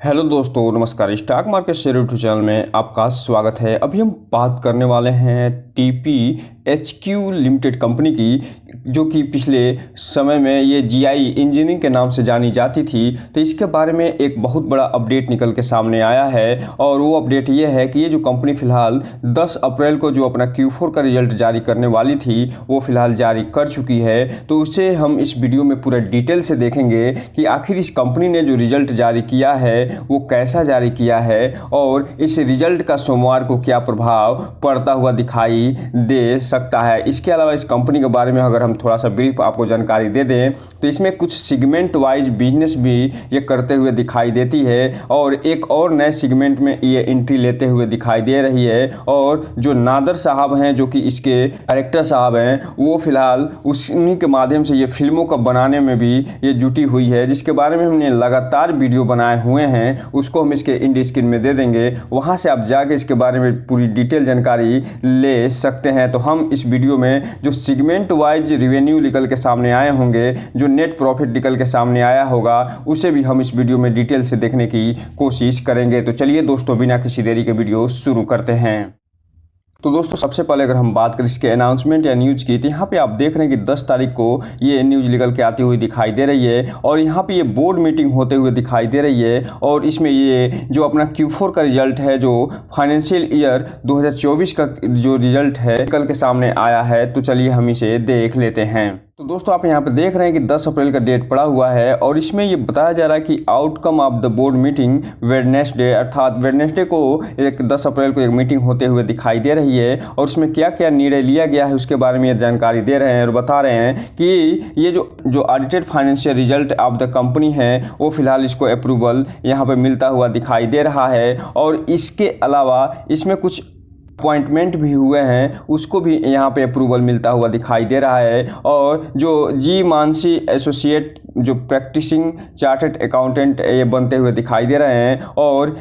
Hello दोस्तों, नमस्कार। Stock market share YouTube channel में आपका स्वागत है। अभी हम बात करने वाले हैं TPHQ लिमिटेड कंपनी की, जो कि पिछले समय में ये GI इंजीनियरिंग के नाम से जानी जाती थी। तो इसके बारे में एक बहुत बड़ा अपडेट निकल के सामने आया है, और वो अपडेट ये है कि ये जो कंपनी फ़िलहाल 10 अप्रैल को जो अपना Q4 का रिजल्ट जारी करने वाली थी, वो फ़िलहाल जारी कर चुकी है। तो उसे हम इस वीडियो में पूरा डिटेल से देखेंगे कि आखिर इस कंपनी ने जो रिजल्ट जारी किया है वो कैसा जारी किया है, और इस रिजल्ट का सोमवार को क्या प्रभाव पड़ता हुआ दिखाई दे सकता है। इसके अलावा इस कंपनी के बारे में अगर हम थोड़ा सा ब्रीफ आपको जानकारी दे दें तो इसमें कुछ सेगमेंट वाइज बिजनेस भी ये करते हुए दिखाई देती है, और एक और नए सेगमेंट में ये एंट्री लेते हुए दिखाई दे रही है। और जो नादर साहब हैं, जो कि इसके डायरेक्टर साहब हैं, वो फिलहाल उन्हीं के माध्यम से ये फिल्मों का बनाने में भी ये जुटी हुई है, जिसके बारे में हमने लगातार वीडियो बनाए हुए हैं। उसको हम इसके इंड स्क्रीन में दे देंगे, वहां से आप जाके इसके बारे में पूरी डिटेल जानकारी ले सकते हैं। तो हम इस वीडियो में जो सेगमेंट वाइज रिवेन्यू निकल के सामने आए होंगे, जो नेट प्रॉफिट निकल के सामने आया होगा, उसे भी हम इस वीडियो में डिटेल से देखने की कोशिश करेंगे। तो चलिए दोस्तों, बिना किसी देरी के वीडियो शुरू करते हैं। तो दोस्तों, सबसे पहले अगर हम बात करें इसके अनाउंसमेंट या न्यूज़ की, तो यहाँ पे आप देख रहे हैं कि 10 तारीख को ये न्यूज़ निकल के आती हुई दिखाई दे रही है, और यहाँ पे ये बोर्ड मीटिंग होते हुए दिखाई दे रही है। और इसमें ये जो अपना Q4 का रिजल्ट है, जो फाइनेंशियल ईयर 2024 का जो रिजल्ट है, निकल के सामने आया है। तो चलिए हम इसे देख लेते हैं। तो दोस्तों, आप यहाँ पे देख रहे हैं कि 10 अप्रैल का डेट पड़ा हुआ है, और इसमें ये बताया जा रहा है कि outcome of the board meeting Wednesday, अर्थात वेडनेसडे को 10 अप्रैल को एक मीटिंग होते हुए दिखाई दे रही है। और उसमें क्या क्या निर्णय लिया गया है उसके बारे में ये जानकारी दे रहे हैं, और बता रहे हैं कि ये जो audited financial result of the company है, वो फिलहाल इसको अप्रूवल यहाँ पर मिलता हुआ दिखाई दे रहा है। और इसके अलावा इसमें कुछ अपॉइंटमेंट भी हुए हैं, उसको भी यहाँ पे अप्रूवल मिलता हुआ दिखाई दे रहा है। और जो जी मानसी एसोसिएट जो प्रैक्टिसिंग चार्टर्ड अकाउंटेंट ये बनते हुए दिखाई दे रहे हैं, और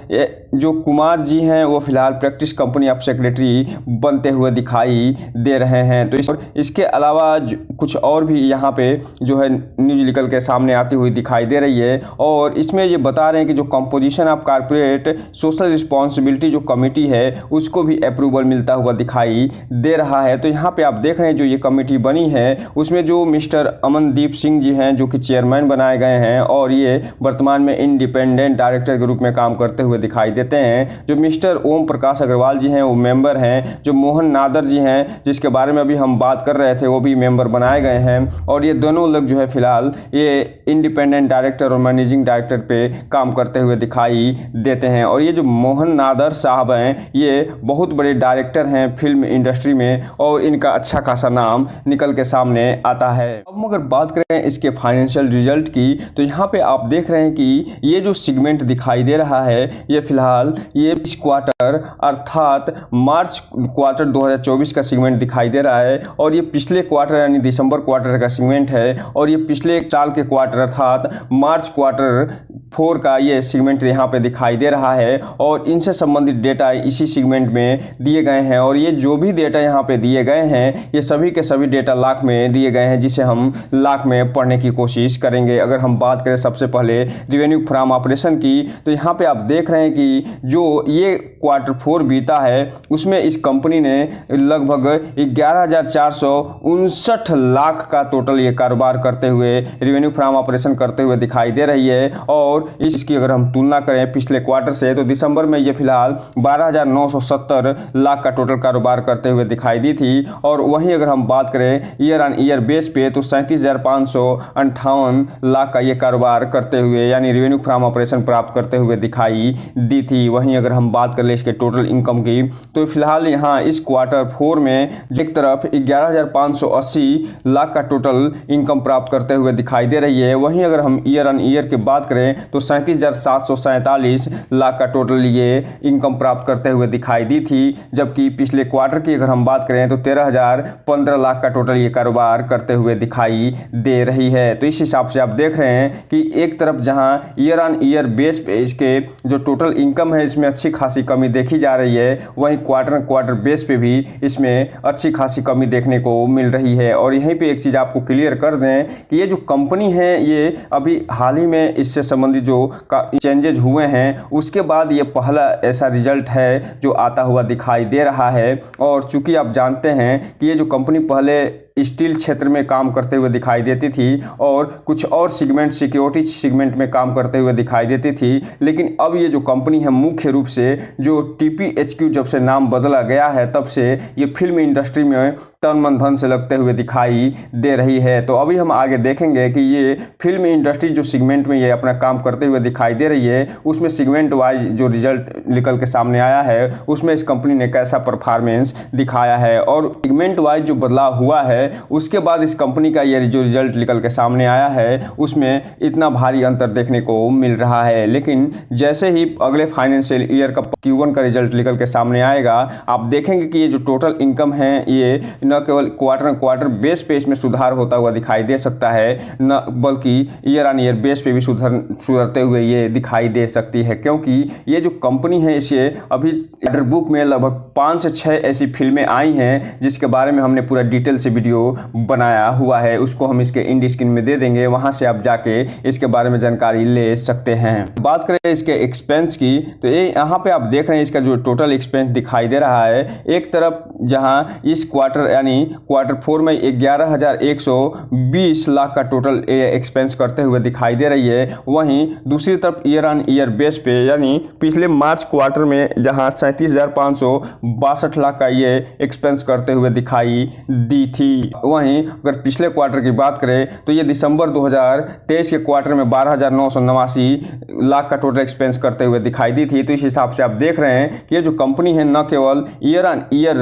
जो कुमार जी हैं वो फिलहाल प्रैक्टिस कंपनी ऑफ सेक्रेटरी बनते हुए दिखाई दे रहे हैं। तो इसके अलावा कुछ और भी यहाँ पे जो है न्यूज़ निकल के सामने आती हुई दिखाई दे रही है। और इसमें ये बता रहे हैं कि जो composition of corporate social responsibility जो कमेटी है, उसको भी अप्रूवल मिलता हुआ दिखाई दे रहा है। तो यहाँ पे आप देख रहे हैं जो ये कमेटी बनी है, उसमें जो मिस्टर अमनदीप सिंह जी हैं, जो कि चेयरमैन बनाए गए हैं, और ये वर्तमान में इंडिपेंडेंट डायरेक्टर के रूप में काम करते हुए दिखाई देते हैं। जो मिस्टर ओम प्रकाश अग्रवाल जी हैं, वो मेंबर हैं। जो मोहन नादर जी हैं, जिसके बारे में अभी हम बात कर रहे थे, वो भी मेंबर बनाए गए हैं। और ये दोनों लोग जो है फिलहाल ये इंडिपेंडेंट डायरेक्टर और मैनेजिंग डायरेक्टर पे काम करते हुए दिखाई देते हैं। और ये जो मोहन नादर साहब हैं, ये बहुत बड़े डायरेक्टर हैं फिल्म इंडस्ट्री में, और इनका अच्छा खासा नाम निकल के सामने आता है। अब अगर बात करें इसके फाइनेंशियल रिजल्ट की, तो यहाँ पे आप देख रहे हैं कि ये जो सेगमेंट दिखाई दे रहा है, ये फिलहाल ये इस क्वार्टर अर्थात मार्च क्वार्टर 2024 का सेगमेंट दिखाई दे रहा है। और ये पिछले क्वार्टर यानी दिसंबर क्वार्टर का सेगमेंट है, और ये पिछले साल के क्वार्टर अर्थात मार्च क्वार्टर 4 का ये सेगमेंट यहाँ पे दिखाई दे रहा है। और इनसे संबंधित डेटा इसी सेगमेंट में दिए गए हैं, और ये जो भी डेटा यहाँ पे दिए गए हैं, ये सभी के सभी डेटा लाख में दिए गए हैं, जिसे हम लाख में पढ़ने की कोशिश करेंगे। अगर हम बात करें सबसे पहले रिवेन्यू फ्रॉम ऑपरेशन की, तो यहाँ पे आप देख रहे हैं कि जो ये क्वार्टर 4 बीता है, उसमें इस कंपनी ने लगभग 11,459 लाख का टोटल ये कारोबार करते हुए रिवेन्यू फ्रॉम ऑपरेशन करते हुए दिखाई दे रही है। और इसकी अगर हम तुलना करें पिछले क्वार्टर से, तो दिसंबर में ये फिलहाल 12,970 लाख का टोटल कारोबार करते हुए दिखाई दी थी। और वहीं अगर हम बात करें ईयर ऑन ईयर बेस पे, तो 37,558 लाख का ये कारोबार करते हुए यानी रिवेन्यू फ्रॉम ऑपरेशन प्राप्त करते हुए दिखाई दी थी। वहीं अगर हम बात कर ले इसके टोटल इनकम की, तो फिलहाल यहाँ इस क्वार्टर 4 में एक तरफ 11,580 लाख का टोटल इनकम प्राप्त करते हुए दिखाई दे रही है। वहीं अगर हम ईयर ऑन ईयर की बात करें, तो 37,747 लाख का टोटल ये इनकम प्राप्त करते हुए दिखाई दी थी। जबकि पिछले क्वार्टर की अगर हम बात करें, तो 13,015 लाख का टोटल ये कारोबार करते हुए दिखाई दे रही है। तो इस हिसाब से आप देख रहे हैं कि एक तरफ जहां ईयर ऑन ईयर बेस पे इसके जो टोटल इनकम है, इसमें अच्छी खासी कमी देखी जा रही है, वहीं क्वार्टर बेस पे भी इसमें अच्छी खासी कमी देखने को मिल रही है। और यहीं पे एक चीज़ आपको क्लियर कर दें कि ये जो कंपनी है, ये अभी हाल ही में इससे संबंधित संबंधित जो चेंजेज हुए हैं उसके बाद ये पहला ऐसा रिजल्ट है जो आता हुआ दिखाई दे रहा है। और चूंकि आप जानते हैं कि ये जो कंपनी पहले स्टील क्षेत्र में काम करते हुए दिखाई देती थी और कुछ और सेगमेंट सिक्योरिटी सेगमेंट में काम करते हुए दिखाई देती थी, लेकिन अब ये जो कंपनी है मुख्य रूप से जो TPHQ जब से नाम बदला गया है तब से ये फिल्म इंडस्ट्री में तन मन धन से लगते हुए दिखाई दे रही है। तो अभी हम आगे देखेंगे कि ये फिल्म इंडस्ट्री जो सेगमेंट में ये अपना काम करते हुए दिखाई दे रही है उसमें सेगमेंट वाइज जो रिजल्ट निकल के सामने आया है उसमें इस कंपनी ने कैसा परफॉर्मेंस दिखाया है और सेगमेंट वाइज जो बदलाव हुआ है उसके बाद इस कंपनी का ये जो रिजल्ट निकल के सामने आया है उसमें इतना भारी अंतर देखने को मिल रहा है। लेकिन जैसे ही अगले फाइनेंशियल ईयर का Q1 का रिजल्ट निकल के सामने आएगा आप देखेंगे कि ये जो टोटल इनकम है ये न केवल क्वार्टर बेस पे इसमें सुधार होता हुआ दिखाई दे सकता है, न बल्कि ईयर ऑन ईयर बेस पे भी सुधरते हुए ये दिखाई दे सकती है, क्योंकि ये जो कंपनी है इसे अभी ऑर्डर बुक में लगभग 5 से 6 ऐसी फिल्में आई हैं जिसके बारे में हमने पूरा डिटेल से वीडियो बनाया हुआ है। उसको हम इसके इंड स्क्रीन में दे देंगे, वहां से आप जाके इसके बारे में जानकारी ले सकते हैं। बात करें इसके एक्सपेंस की तो ये यहाँ पे आप देख रहे हैं इसका जो टोटल एक्सपेंस दिखाई दे रहा है। एक तरफ जहां इस क्वार्टर यानी Q4 में 11,120 लाख का टोटल एक्सपेंस करते हुए दिखाई दे रही है, वहीं दूसरी तरफ ईयर ऑन ईयर बेस पे यानी पिछले मार्च क्वार्टर में जहां 37,562 लाख का ये एक्सपेंस करते हुए दिखाई दी थी। वहीं अगर पिछले क्वार्टर की बात करें तो ये दिसंबर 2023 के क्वार्टर में 12,989 लाख का टोटल एक्सपेंस करते हुए दिखाई दी थी। तो इस हिसाब से आप देख रहे हैं कि ये जो कंपनी है न केवल ईयर ऑन ईयर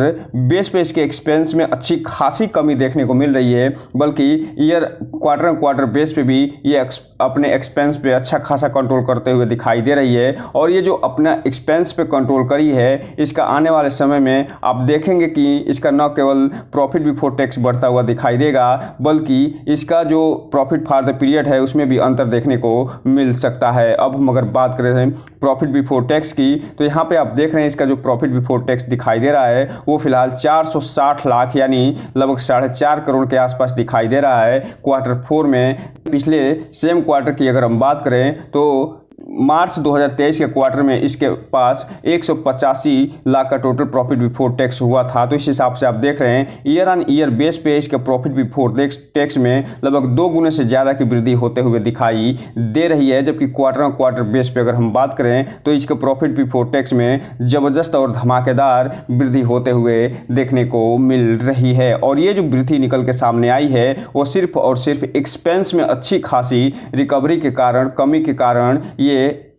बेस पे इसके एक्सपेंस में अच्छी खासी कमी देखने को मिल रही है, बल्कि क्वार्टर बेस पे भी ये अपने एक्सपेंस पे अच्छा खासा कंट्रोल करते हुए दिखाई दे रही है। और ये जो अपना एक्सपेंस पे कंट्रोल करी है इसका आने वाले समय में आप देखेंगे कि इसका न केवल प्रॉफिट बिफोर टैक्स बढ़ता हुआ दिखाई देगा, बल्कि इसका जो प्रॉफिट फॉर द पीरियड है उसमें भी अंतर देखने को मिल सकता है। अब हम अगर बात करें प्रॉफिट बिफोर टैक्स की तो यहाँ पे आप देख रहे हैं इसका जो प्रॉफिट बिफोर टैक्स दिखाई दे रहा है वो फिलहाल 460 लाख यानी लगभग 4.5 करोड़ के आसपास दिखाई दे रहा है Q4 में। पिछले सेम क्वार्टर की अगर हम बात करें तो मार्च 2023 के क्वार्टर में इसके पास 185 लाख का टोटल प्रॉफिट बिफोर टैक्स हुआ था। तो इस हिसाब से आप देख रहे हैं ईयर ऑन ईयर बेस पे इसके प्रॉफिट बिफोर टैक्स में लगभग 2 गुने से ज़्यादा की वृद्धि होते हुए दिखाई दे रही है, जबकि क्वार्टर बेस पे अगर हम बात करें तो इसके प्रॉफिट बिफोर टैक्स में ज़बरदस्त और धमाकेदार वृद्धि होते हुए देखने को मिल रही है। और ये जो वृद्धि निकल के सामने आई है वो सिर्फ और सिर्फ एक्सपेंस में अच्छी खासी रिकवरी के कारण, कमी के कारण ये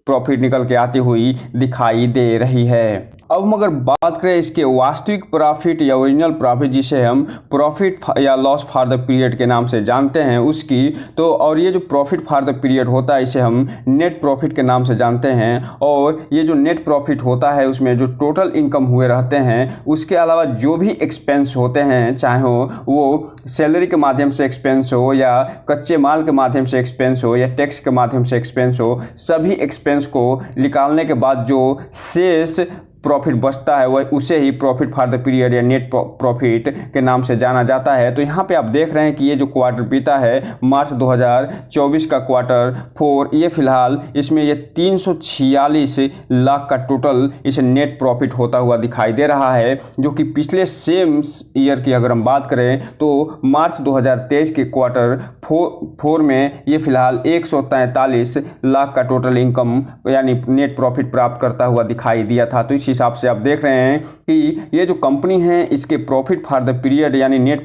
प्रॉफिट निकल के आती हुई दिखाई दे रही है। अब हम अगर बात करें इसके वास्तविक प्रॉफिट या ओरिजिनल प्रॉफिट जिसे हम प्रॉफिट या लॉस फॉर द पीरियड के नाम से जानते हैं उसकी, तो और ये जो प्रॉफिट फॉर द पीरियड होता है इसे हम नेट प्रॉफिट के नाम से जानते हैं। और ये जो नेट प्रॉफिट होता है उसमें जो टोटल इनकम हुए रहते हैं उसके अलावा जो भी एक्सपेंस होते हैं, चाहे वो सैलरी के माध्यम से एक्सपेंस हो या कच्चे माल के माध्यम से एक्सपेंस हो या टैक्स के माध्यम से एक्सपेंस हो, सभी एक्सपेंस को निकालने के बाद जो शेष प्रॉफिट बचता है वह उसे ही प्रॉफिट फॉर द पीरियड या नेट प्रॉफिट के नाम से जाना जाता है। तो यहाँ पे आप देख रहे हैं कि ये जो क्वार्टर बीता है मार्च 2024 का Q4, ये फिलहाल इसमें ये 346 लाख का टोटल इसे नेट प्रॉफिट होता हुआ दिखाई दे रहा है, जो कि पिछले सेम ईयर की अगर हम बात करें तो मार्च 2023 के Q4 में ये फिलहाल 143 लाख का टोटल इनकम यानी नेट प्रॉफिट प्राप्त करता हुआ दिखाई दिया था। तो इस हिसाब से आप देख रहे हैं कि ये जो कंपनी है इसके प्रॉफिट फॉर द पीरियड यानी नेट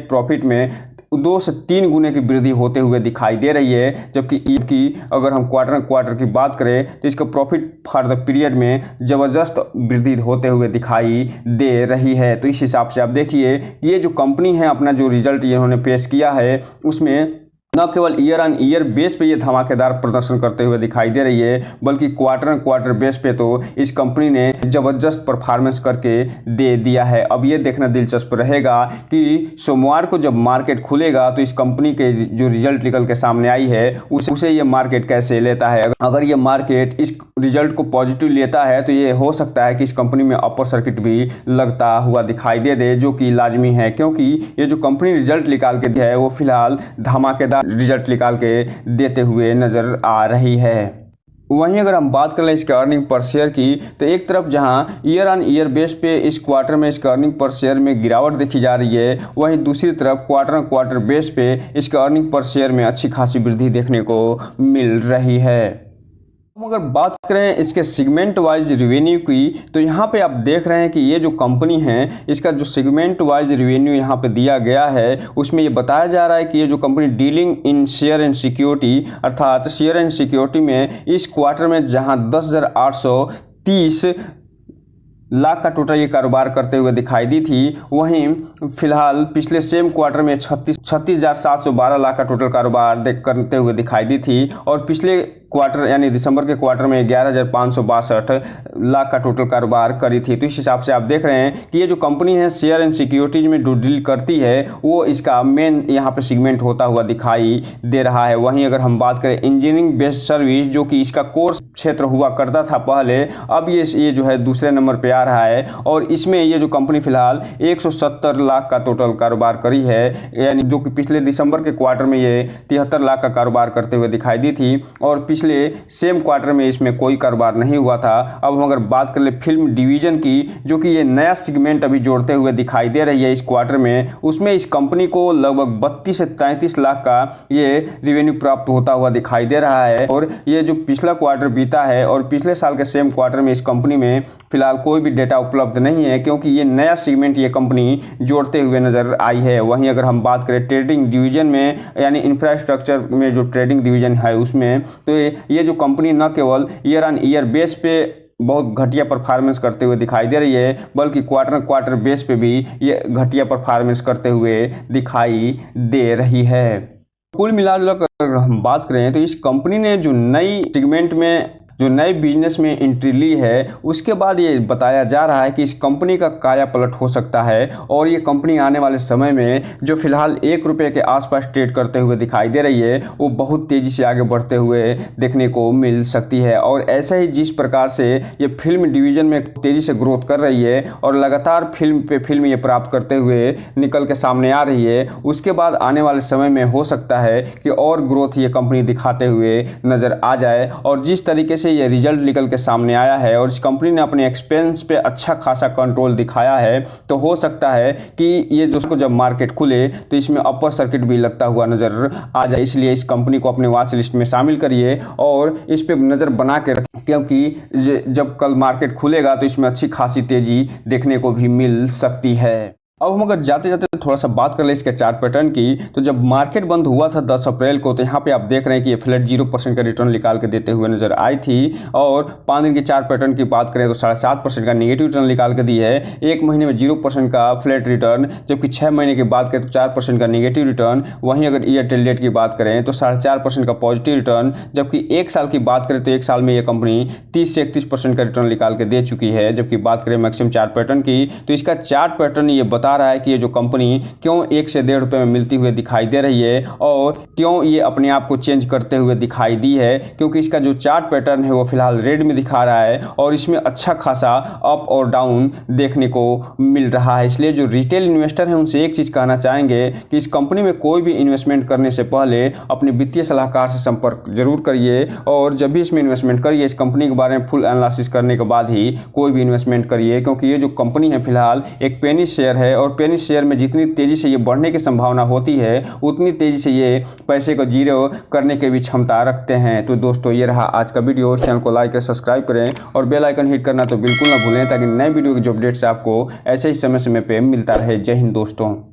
प्रॉफिट में 2 से 3 गुने की वृद्धि होते हुए दिखाई दे रही है, जबकि अगर हम क्वार्टर की बात करें तो इसका प्रॉफिट फॉर द पीरियड में ज़बरदस्त वृद्धि होते हुए दिखाई दे रही है। तो इस हिसाब से आप देखिए ये जो कंपनी है अपना जो रिजल्ट इन्होंने पेश किया है उसमें न केवल ईयर ऑन ईयर बेस पे ये धमाकेदार प्रदर्शन करते हुए दिखाई दे रही है, बल्कि क्वार्टर बेस पे तो इस कंपनी ने ज़बरदस्त परफॉर्मेंस करके दे दिया है। अब ये देखना दिलचस्प रहेगा कि सोमवार को जब मार्केट खुलेगा तो इस कंपनी के जो रिजल्ट निकल के सामने आई है उसे ये मार्केट कैसे लेता है। अगर ये मार्केट इस रिजल्ट को पॉजिटिव लेता है तो ये हो सकता है कि इस कंपनी में अपर सर्किट भी लगता हुआ दिखाई दे, जो कि लाजमी है, क्योंकि ये जो कंपनी रिजल्ट निकाल के दिया है वो फिलहाल धमाकेदार रिजल्ट निकाल के देते हुए नज़र आ रही है। वहीं अगर हम बात कर लें इसके अर्निंग पर शेयर की, तो एक तरफ जहां ईयर ऑन ईयर बेस पे इस क्वार्टर में इसका अर्निंग पर शेयर में गिरावट देखी जा रही है, वहीं दूसरी तरफ क्वार्टर ऑन क्वार्टर बेस पे इसका अर्निंग पर शेयर में अच्छी खासी वृद्धि देखने को मिल रही है। हम अगर बात करें इसके सेगमेंट वाइज रिवेन्यू की, तो यहाँ पे आप देख रहे हैं कि ये जो कंपनी है इसका जो सेगमेंट वाइज रिवेन्यू यहाँ पे दिया गया है, उसमें ये बताया जा रहा है कि ये जो company dealing in share and security अर्थात शेयर एंड सिक्योरिटी में इस क्वार्टर में जहाँ 10,830 लाख का टोटल ये कारोबार करते हुए दिखाई दी थी, वहीं फिलहाल पिछले सेम क्वार्टर में 36,712 लाख का टोटल कारोबार करते हुए दिखाई दी थी, और पिछले क्वार्टर यानी दिसंबर के क्वार्टर में 11,562 लाख का टोटल कारोबार करी थी। तो इस हिसाब से आप देख रहे हैं कि ये जो कंपनी है शेयर एंड सिक्योरिटीज में जो डील करती है वो इसका मेन यहाँ पे सेगमेंट होता हुआ दिखाई दे रहा है। वहीं अगर हम बात करें इंजीनियरिंग बेस्ड सर्विस, जो कि इसका कोर्स क्षेत्र हुआ करता था पहले, अब ये जो है दूसरे नंबर पे आ रहा है, और इसमें ये जो कंपनी फिलहाल 170 लाख का टोटल कारोबार करी है, यानी जो कि पिछले दिसंबर के क्वार्टर में ये 73 लाख का कारोबार करते हुए दिखाई दी थी, और पिछले सेम क्वार्टर में इसमें कोई कारोबार नहीं हुआ था। अब हम अगर बात कर ले फिल्म डिवीजन की, जो कि ये नया सेगमेंट अभी जोड़ते हुए दिखाई दे रही है इस क्वार्टर में, उसमें इस कंपनी को लगभग 32 से 33 लाख का ये रिवेन्यू प्राप्त होता हुआ दिखाई दे रहा है। और ये जो पिछला क्वार्टर बीता है और पिछले साल के सेम क्वार्टर में इस कंपनी में फिलहाल कोई भी डेटा उपलब्ध नहीं है, क्योंकि ये नया सेगमेंट ये कंपनी जोड़ते हुए नजर आई है। वहीं अगर हम बात करें ट्रेडिंग डिवीजन में, यानी इंफ्रास्ट्रक्चर में जो ट्रेडिंग डिवीजन है उसमें, तो ये जो कंपनी न केवल ईयर ऑन ईयर बेस पे बहुत घटिया परफॉर्मेंस करते हुए दिखाई दे रही है, बल्कि क्वार्टर बेस पे भी ये घटिया परफॉर्मेंस करते हुए दिखाई दे रही है। कुल मिलाकर अगर हम बात करें तो इस कंपनी ने जो नई सेगमेंट में जो नए बिजनेस में एंट्री ली है, उसके बाद ये बताया जा रहा है कि इस कंपनी का काया पलट हो सकता है, और ये कंपनी आने वाले समय में जो फिलहाल 1 रुपये के आसपास ट्रेड करते हुए दिखाई दे रही है, वो बहुत तेज़ी से आगे बढ़ते हुए देखने को मिल सकती है। और ऐसे ही जिस प्रकार से ये फिल्म डिवीज़न में तेज़ी से ग्रोथ कर रही है और लगातार फिल्म पे फिल्म ये प्राप्त करते हुए निकल के सामने आ रही है, उसके बाद आने वाले समय में हो सकता है कि और ग्रोथ ये कंपनी दिखाते हुए नज़र आ जाए। और जिस तरीके से ये रिजल्ट निकल के सामने आया है और इस कंपनी ने अपने एक्सपेंस पे अच्छा खासा कंट्रोल दिखाया है, तो हो सकता है कि ये जो जब मार्केट खुले तो इसमें अपर सर्किट भी लगता हुआ नजर आ जाए। इसलिए इस कंपनी को अपने वॉच लिस्ट में शामिल करिए और इस पे नज़र बना के रखें, क्योंकि जब कल मार्केट खुलेगा तो इसमें अच्छी खासी तेजी देखने को भी मिल सकती है। अब हम अगर जाते जाते थोड़ा सा बात कर ले इसके चार्ट पैटर्न की, तो जब मार्केट बंद हुआ था 10 अप्रैल को, तो यहाँ पे आप देख रहे हैं कि ये फ्लैट 0% का रिटर्न निकाल के देते हुए नजर आई थी। और 5 दिन के चार्ट पैटर्न की बात करें तो 7.5% का नेगेटिव रिटर्न निकाल के दी है। 1 महीने में 0% का फ्लैट रिटर्न, जबकि 6 महीने की बात करें तो 4% का नेगेटिव रिटर्न। वहीं अगर ईयर टिल डेट की बात करें तो 4.5% का पॉजिटिव रिटर्न, जबकि 1 साल की बात करें तो 1 साल में ये कंपनी 30 से 31% का रिटर्न निकाल के दे चुकी है। जबकि बात करें मैक्सिमम चार्ट पैटर्न की, तो इसका चार्ट पैटर्न ये बता रहा है कि ये जो कंपनी क्यों 1 से 1.5 रुपये में मिलती हुई दिखाई दे रही है और क्यों ये अपने आप को चेंज करते हुए दिखाई दी है, क्योंकि इसका जो चार्ट पैटर्न है वो फिलहाल रेड में दिखा रहा है और इसमें अच्छा खासा अप और डाउन देखने को मिल रहा है। इसलिए जो रिटेल इन्वेस्टर हैं उनसे एक चीज़ कहना चाहेंगे कि इस कंपनी में कोई भी इन्वेस्टमेंट करने से पहले अपने वित्तीय सलाहकार से संपर्क जरूर करिए, और जब भी इसमें इन्वेस्टमेंट करिए इस कंपनी के बारे में फुल एनालिसिस करने के बाद ही कोई भी इन्वेस्टमेंट करिए, क्योंकि ये जो कंपनी है फिलहाल एक पेनी शेयर है और पेनी शेयर में जितनी तेजी से ये बढ़ने की संभावना होती है उतनी तेजी से ये पैसे को जीरो करने की भी क्षमता रखते हैं। तो दोस्तों ये रहा आज का वीडियो। चैनल को लाइक और सब्सक्राइब करें और बेल आइकन हिट करना तो बिल्कुल ना भूलें, ताकि नए वीडियो के जो अपडेट्स आपको ऐसे ही समय समय पे मिलता रहे। जय हिंद दोस्तों।